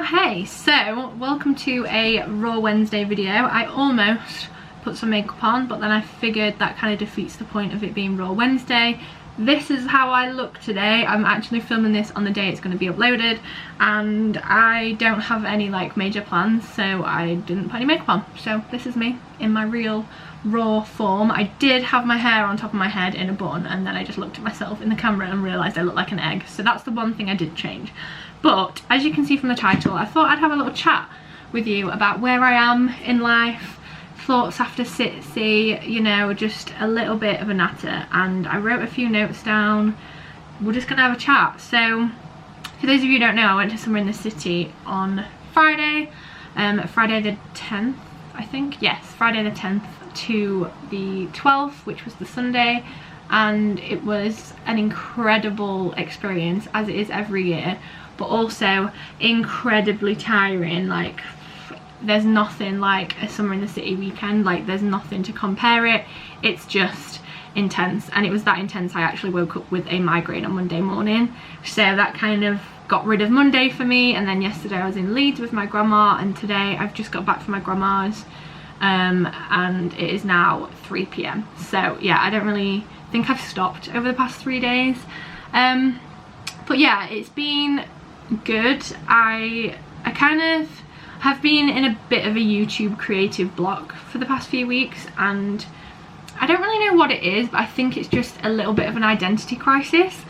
hey, so welcome to a Raw Wednesday video. I almost put some makeup on, but then I figured that kind of defeats the point of it being Raw Wednesday. This is how I look today. I'm actually filming this on the day it's going to be uploaded, and I don't have any like major plans, so I didn't put any makeup on. So this is me in my real raw form. I did have my hair on top of my head in a bun, and then I just looked at myself in the camera and realised I looked like an egg. So that's the one thing I did change. But as you can see from the title, I thought I'd have a little chat with you about where I am in life, thoughts after Sitsy, you know, just a little bit of a natter. And I wrote a few notes down. We're just gonna have a chat. So for those of you who don't know, I went to somewhere in the city on Friday, Friday the 10th, I think. Yes, Friday the 10th to the 12th, which was the Sunday. And it was an incredible experience, as it is every year, but also incredibly tiring. Like, there's nothing like a summer in the city weekend. Like, there's nothing to compare it. It's just intense, and it was that intense I actually woke up with a migraine on Monday morning. So that kind of got rid of Monday for me. And then yesterday I was in Leeds with my grandma, and today I've just got back from my grandma's, and it is now 3 p.m. so yeah, I don't really think I've stopped over the past 3 days, but yeah, it's been good. I kind of have been in a bit of a YouTube creative block for the past few weeks, and I don't really know what it is, but I think it's just a little bit of an identity crisis,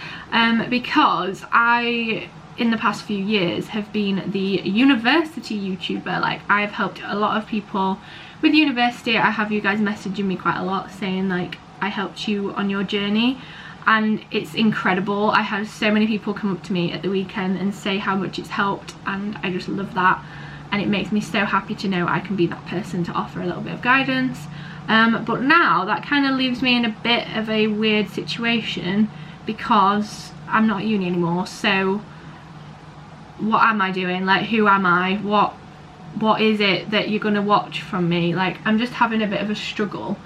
because I, in the past few years, have been the university YouTuber. Like, I've helped a lot of people with university. I have you guys messaging me quite a lot saying like, I helped you on your journey, and it's incredible. I had so many people come up to me at the weekend and say how much it's helped, and I just love that, and it makes me so happy to know I can be that person to offer a little bit of guidance. But now that kind of leaves me in a bit of a weird situation, because I'm not at uni anymore. So what am I doing? Like, who am I? What is it that you're gonna watch from me? Like, I'm just having a bit of a struggle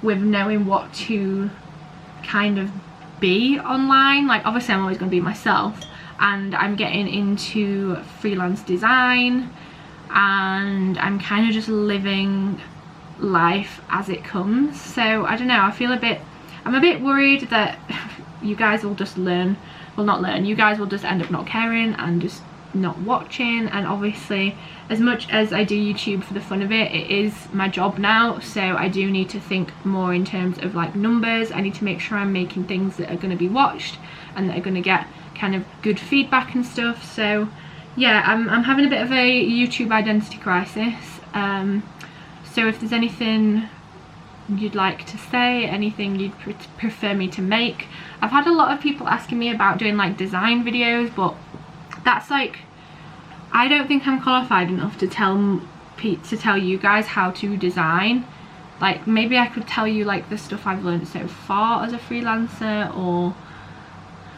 with knowing what to kind of be online. Like, obviously I'm always going to be myself, and I'm getting into freelance design, and I'm kind of just living life as it comes. So I don't know, I'm a bit worried that you guys will just you guys will just end up not caring and just not watching. And obviously, as much as I do YouTube for the fun of it, it is my job now, so I do need to think more in terms of like numbers. I need to make sure I'm making things that are going to be watched and that are going to get kind of good feedback and stuff. So yeah, I'm having a bit of a YouTube identity crisis. So if there's anything you'd like to say, anything you'd prefer me to make. I've had a lot of people asking me about doing like design videos, but that's like, I don't think I'm qualified enough to tell you guys how to design. Like, maybe I could tell you like the stuff I've learned so far as a freelancer, or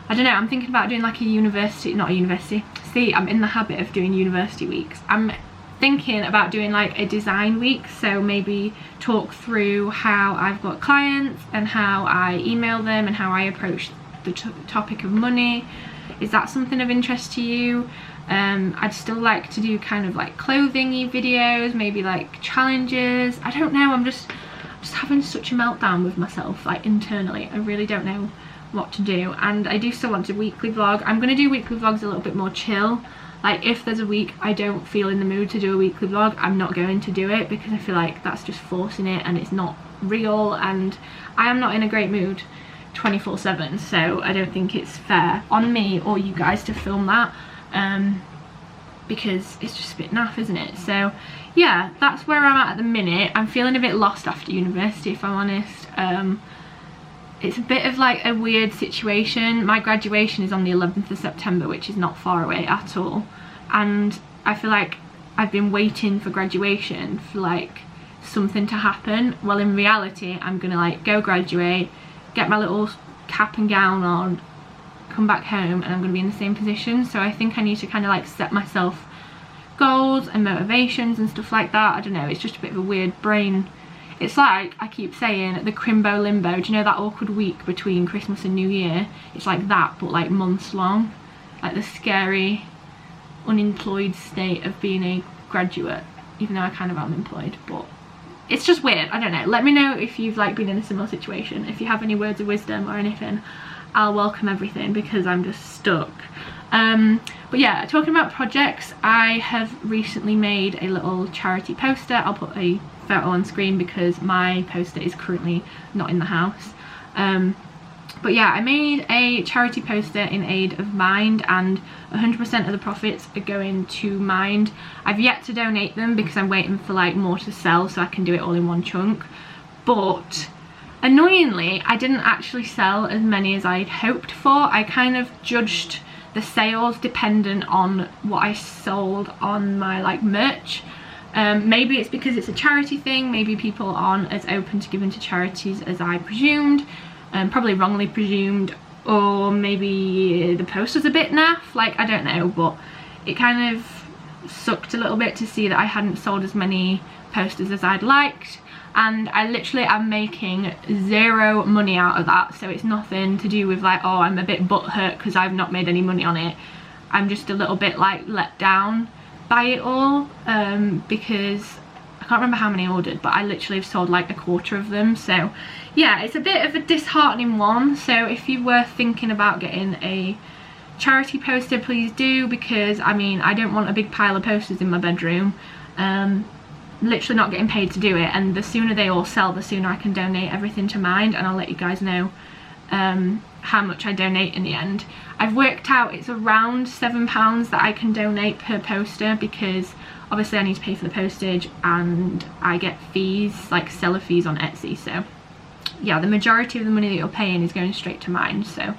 I don't know. I'm thinking about doing like not a university. See, I'm in the habit of doing university weeks. I'm thinking about doing like a design week, so maybe talk through how I've got clients and how I email them and how I approach the topic of money. Is that something of interest to you? I'd still like to do kind of like clothing-y videos, maybe like challenges. I don't know, I'm just having such a meltdown with myself, like internally. I really don't know what to do. And I do still want to weekly vlog. I'm going to do weekly vlogs a little bit more chill. Like, if there's a week I don't feel in the mood to do a weekly vlog, I'm not going to do it, because I feel like that's just forcing it and it's not real, and I am not in a great mood 24/7, so I don't think it's fair on me or you guys to film that, because it's just a bit naff, isn't it? So yeah, that's where I'm at the minute. I'm feeling a bit lost after university, if I'm honest. It's a bit of like a weird situation. My graduation is on the 11th of September, which is not far away at all, and I feel like I've been waiting for graduation for like something to happen. Well, in reality, I'm gonna like go graduate, get my little cap and gown on, come back home, and I'm going to be in the same position. So I think I need to kind of like set myself goals and motivations and stuff like that. I don't know, it's just a bit of a weird brain. It's like, I keep saying, the crimbo limbo. Do you know that awkward week between Christmas and New Year? It's like that, but like months long. Like the scary unemployed state of being a graduate, even though I kind of am employed, but it's just weird. I don't know. Let me know if you've like been in a similar situation. If you have any words of wisdom or anything, I'll welcome everything because I'm just stuck. But yeah, talking about projects, I have recently made a little charity poster. I'll put a photo on screen because my poster is currently not in the house. But yeah, I made a charity poster in aid of Mind, and 100% of the profits are going to Mind. I've yet to donate them because I'm waiting for like more to sell so I can do it all in one chunk. But annoyingly, I didn't actually sell as many as I'd hoped for. I kind of judged the sales dependent on what I sold on my like merch. Maybe it's because it's a charity thing, maybe people aren't as open to giving to charities as I presumed, probably wrongly presumed, or maybe the poster's a bit naff, like I don't know, but it kind of sucked a little bit to see that I hadn't sold as many posters as I'd liked, and I literally am making zero money out of that. So it's nothing to do with like, oh, I'm a bit butthurt because I've not made any money on it. I'm just a little bit like let down by it all, because I can't remember how many I ordered, but I literally have sold like a quarter of them. So yeah, it's a bit of a disheartening one. So if you were thinking about getting a charity poster, please do, because I mean, I don't want a big pile of posters in my bedroom, literally not getting paid to do it, and the sooner they all sell, the sooner I can donate everything to Mind, and I'll let you guys know how much I donate in the end. I've worked out it's around £7 that I can donate per poster, because obviously I need to pay for the postage and I get fees, like seller fees on Etsy. So yeah, the majority of the money that you're paying is going straight to Mind. So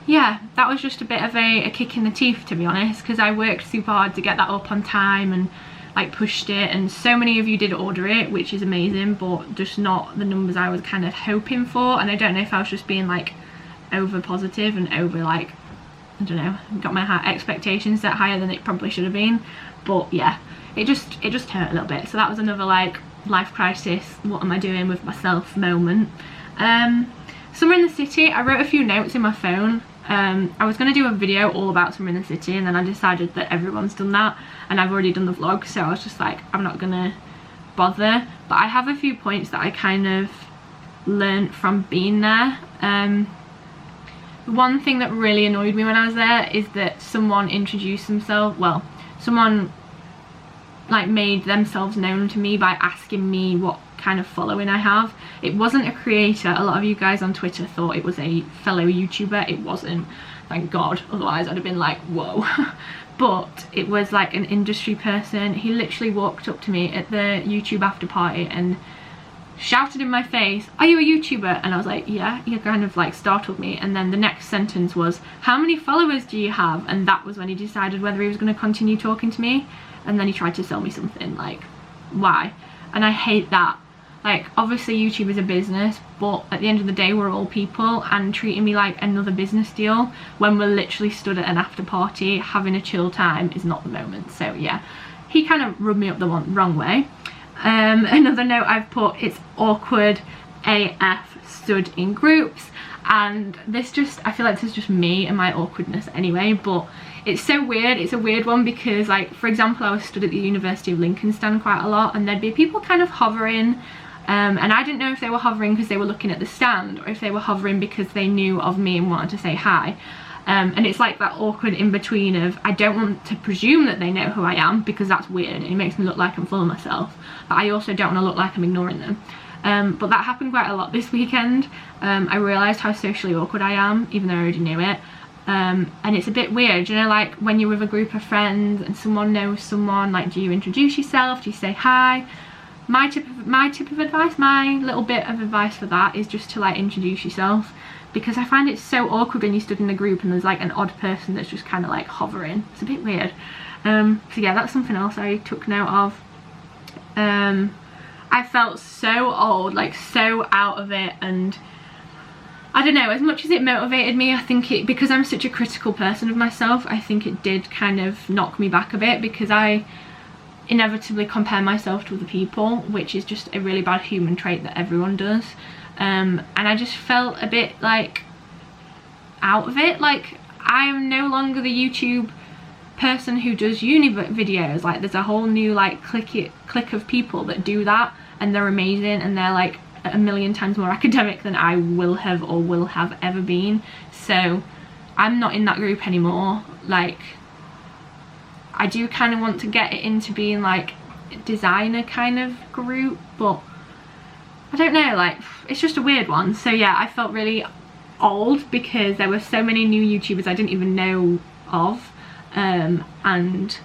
yeah, that was just a bit of a kick in the teeth, to be honest, because I worked super hard to get that up on time and like pushed it, and so many of you did order it, which is amazing, but just not the numbers I was kind of hoping for. And I don't know if I was just being like over positive and over like, I don't know, got my expectations set higher than it probably should have been. But yeah, it just hurt a little bit. So that was another like life crisis, what am I doing with myself moment. Summer in the City, I wrote a few notes in my phone. I was going to do a video all about Summer in the City, and then I decided that everyone's done that and I've already done the vlog, so I was just like, I'm not gonna bother. But I have a few points that I kind of learned from being there. One thing that really annoyed me when I was there is that someone introduced themselves, well, someone like made themselves known to me by asking me what kind of following I have. It wasn't a creator. A lot of you guys on Twitter thought it was a fellow YouTuber. It wasn't, thank God, otherwise I'd have been like, whoa. But it was like an industry person. He literally walked up to me at the YouTube after party and shouted in my face, "Are you a YouTuber?" And I was like, yeah. He kind of like startled me, and then the next sentence was, "How many followers do you have?" And that was when he decided whether he was going to continue talking to me. And then he tried to sell me something. Like, why? And I hate that. Like, obviously YouTube is a business, but at the end of the day we're all people, and treating me like another business deal when we're literally stood at an after party having a chill time is not the moment. So yeah, he kind of rubbed me up the wrong way. Another note I've put, it's awkward AF stood in groups, and this just, I feel like this is just me and my awkwardness anyway, but it's so weird. It's a weird one because, like, for example, I was stood at the University of Lincoln stand quite a lot, and there'd be people kind of hovering, and I didn't know if they were hovering because they were looking at the stand or if they were hovering because they knew of me and wanted to say hi. And it's like that awkward in between of, I don't want to presume that they know who I am because that's weird and it makes me look like I'm full of myself, but I also don't want to look like I'm ignoring them. But that happened quite a lot this weekend. I realised how socially awkward I am, even though I already knew it. And it's a bit weird, you know, like when you're with a group of friends and someone knows someone, like, do you introduce yourself, do you say hi? My tip of advice, my little bit of advice for that is just to like introduce yourself, because I find it so awkward when you stood in a group and there's like an odd person that's just kind of like hovering. It's a bit weird. So yeah, that's something else I took note of. I felt so old, like so out of it, and I don't know, as much as it motivated me, I think it, because I'm such a critical person of myself, I think it did kind of knock me back a bit, because I inevitably compare myself to other people, which is just a really bad human trait that everyone does. And I just felt a bit like out of it. Like, I am no longer the YouTube person who does uni videos. Like there's a whole new like clique of people that do that, and they're amazing, and they're like a million times more academic than I will have or will have ever been. So I'm not in that group anymore. Like I do kind of want to get it into being like a designer kind of group, but I don't know, like it's just a weird one. So yeah, I felt really old because there were so many new YouTubers I didn't even know of, and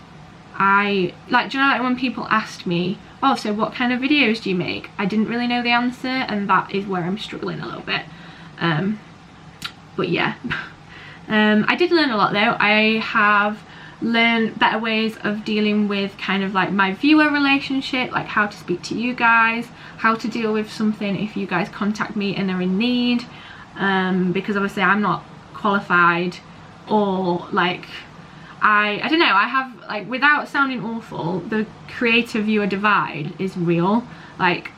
I like, do you know, like when people asked me, oh, so what kind of videos do you make? I didn't really know the answer, and that is where I'm struggling a little bit. But yeah, I did learn a lot though. I have learned better ways of dealing with kind of like my viewer relationship, like how to speak to you guys, how to deal with something if you guys contact me and are in need, because obviously I'm not qualified, or like I don't know, I have, like, without sounding awful, the creator viewer divide is real. Like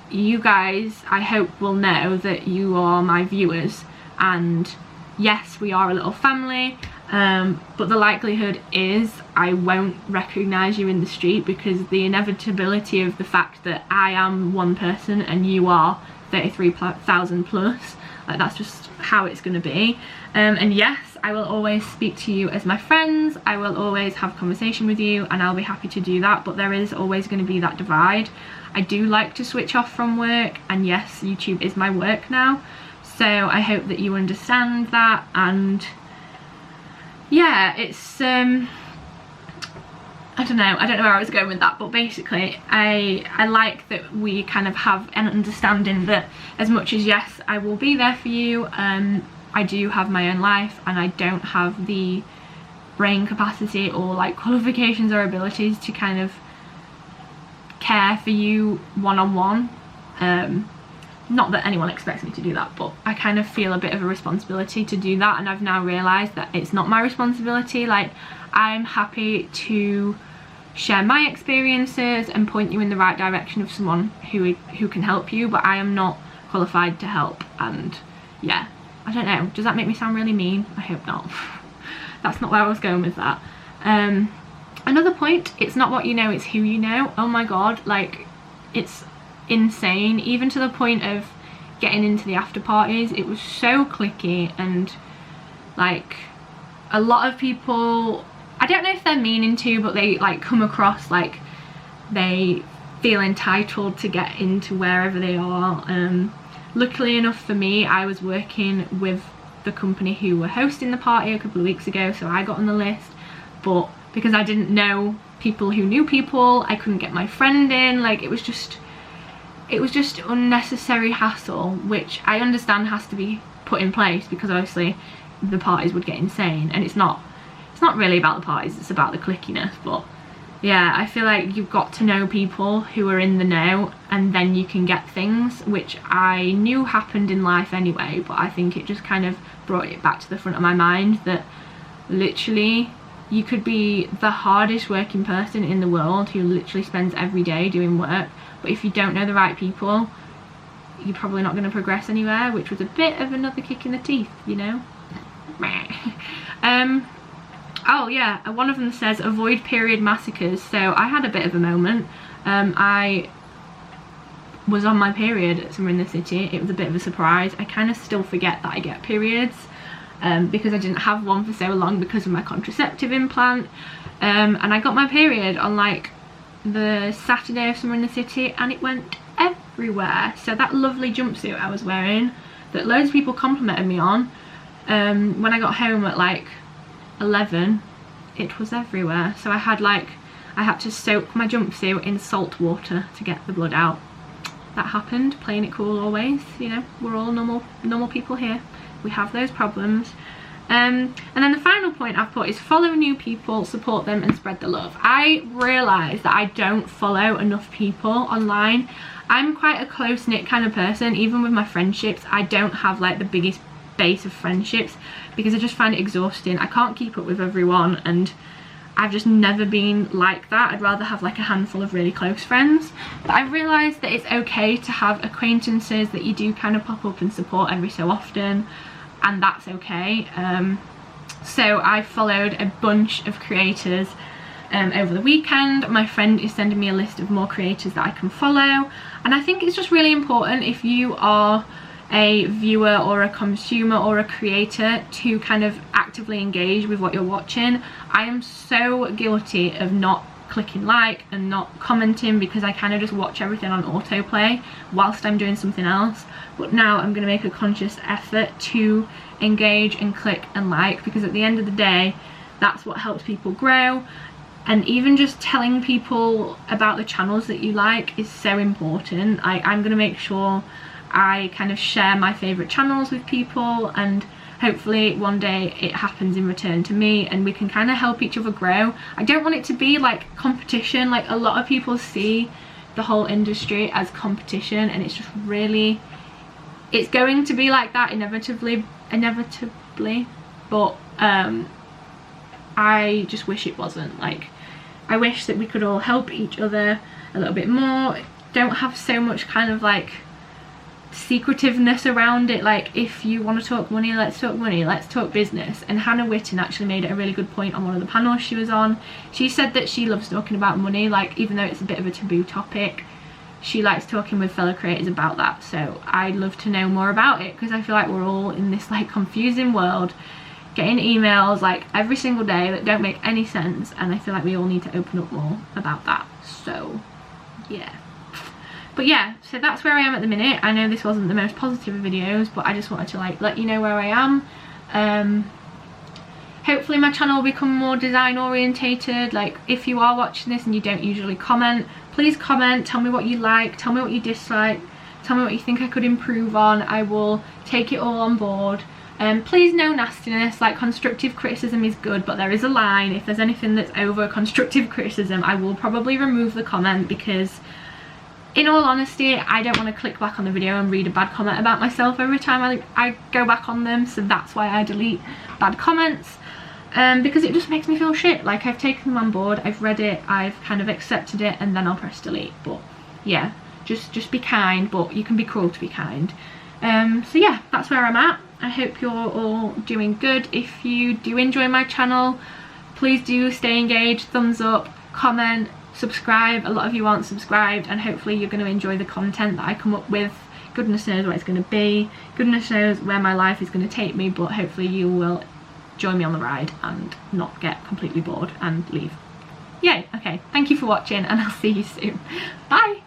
you guys, I hope, will know that you are my viewers, and yes, we are a little family, but the likelihood is I won't recognise you in the street, because the inevitability of the fact that I am one person and you are 33,000 plus, like that's just how it's going to be. And yes, I will always speak to you as my friends, I will always have conversation with you, and I'll be happy to do that, but there is always going to be that divide. I do like to switch off from work, and yes, YouTube is my work now, so I hope that you understand that. And yeah, it's I don't know where I was going with that, but basically I like that we kind of have an understanding that as much as yes, I will be there for you, I do have my own life, and I don't have the brain capacity or like qualifications or abilities to kind of care for you one-on-one. Not that anyone expects me to do that, but I kind of feel a bit of a responsibility to do that, and I've now realised that it's not my responsibility. Like I'm happy to share my experiences and point you in the right direction of someone who can help you, but I am not qualified to help. And yeah, I don't know, does that make me sound really mean? I hope not. That's not where I was going with that. Another point, it's not what you know, it's who you know. Oh my god, like it's insane, even to the point of getting into the after parties. It was so cliquey, and like a lot of people, I don't know if they're meaning to, but they like come across like they feel entitled to get into wherever they are. Luckily enough for me, I was working with the company who were hosting the party a couple of weeks ago, so I got on the list, but because I didn't know people who knew people, I couldn't get my friend in. Like it was just unnecessary hassle, which I understand has to be put in place, because obviously the parties would get insane, and it's not really about the parties, it's about the clickiness. But yeah, I feel like you've got to know people who are in the know, and then you can get things, which I knew happened in life anyway, but I think it just kind of brought it back to the front of my mind that literally you could be the hardest working person in the world who literally spends every day doing work, but if you don't know the right people, you're probably not going to progress anywhere, which was a bit of another kick in the teeth, you know. Oh yeah, one of them says avoid period massacres. So I had a bit of a moment. I was on my period somewhere in the city. It was a bit of a surprise. I kind of still forget that I get periods, because I didn't have one for so long because of my contraceptive implant, and I got my period on like the Saturday of Summer in the City, and it went everywhere. So that lovely jumpsuit I was wearing that loads of people complimented me on, when I got home at like 11, it was everywhere. So I had to soak my jumpsuit in salt water to get the blood out. That happened, playing it cool always, you know, we're all normal people here, we have those problems. And then the final point I've put is follow new people, support them and spread the love. I realise that I don't follow enough people online. I'm quite a close-knit kind of person. Even with my friendships, I don't have like the biggest base of friendships, because I just find it exhausting. I can't keep up with everyone, and I've just never been like that. I'd rather have like a handful of really close friends. But I realised that it's okay to have acquaintances that you do kind of pop up and support every so often, and that's okay. So I followed a bunch of creators over the weekend. My friend is sending me a list of more creators that I can follow, and I think it's just really important, if you are a viewer or a consumer or a creator, to kind of actively engage with what you're watching. I am so guilty of not clicking like and not commenting, because I kind of just watch everything on autoplay whilst I'm doing something else. But now I'm going to make a conscious effort to engage and click and like, because at the end of the day, that's what helps people grow. And even just telling people about the channels that you like is so important. I'm going to make sure I kind of share my favourite channels with people, and hopefully one day it happens in return to me, and we can kind of help each other grow. I don't want it to be like competition. Like, a lot of people see the whole industry as competition, and it's just really, it's going to be like that inevitably, but I just wish it wasn't. Like, I wish that we could all help each other a little bit more, don't have so much kind of like secretiveness around it. Like, if you want to talk money, let's talk business. And Hannah Witten actually made it a really good point on one of the panels she was on. She said that she loves talking about money, like, even though it's a bit of a taboo topic, she likes talking with fellow creators about that. So I'd love to know more about it, because I feel like we're all in this like confusing world, getting emails like every single day that don't make any sense, and I feel like we all need to open up more about that. So yeah. But yeah, so that's where I am at the minute. I know this wasn't the most positive of videos, but I just wanted to like let you know where I am. Hopefully my channel will become more design orientated. Like, if you are watching this and you don't usually comment, please comment, tell me what you like, tell me what you dislike, tell me what you think I could improve on. I will take it all on board. Please, no nastiness. Like, constructive criticism is good, but there is a line. If there's anything that's over constructive criticism, I will probably remove the comment, because in all honesty, I don't want to click back on the video and read a bad comment about myself every time I go back on them. So that's why I delete bad comments, because it just makes me feel shit. Like, I've taken them on board, I've read it, I've kind of accepted it, and then I'll press delete. But yeah, just be kind, but you can be cruel to be kind. So yeah, that's where I'm at. I hope you're all doing good. If you do enjoy my channel, please do stay engaged, thumbs up, comment, subscribe. A lot of you aren't subscribed, and hopefully you're going to enjoy the content that I come up with. Goodness knows what it's going to be, goodness knows where my life is going to take me, but hopefully you will join me on the ride and not get completely bored and leave. Yay. Okay, thank you for watching, and I'll see you soon. Bye.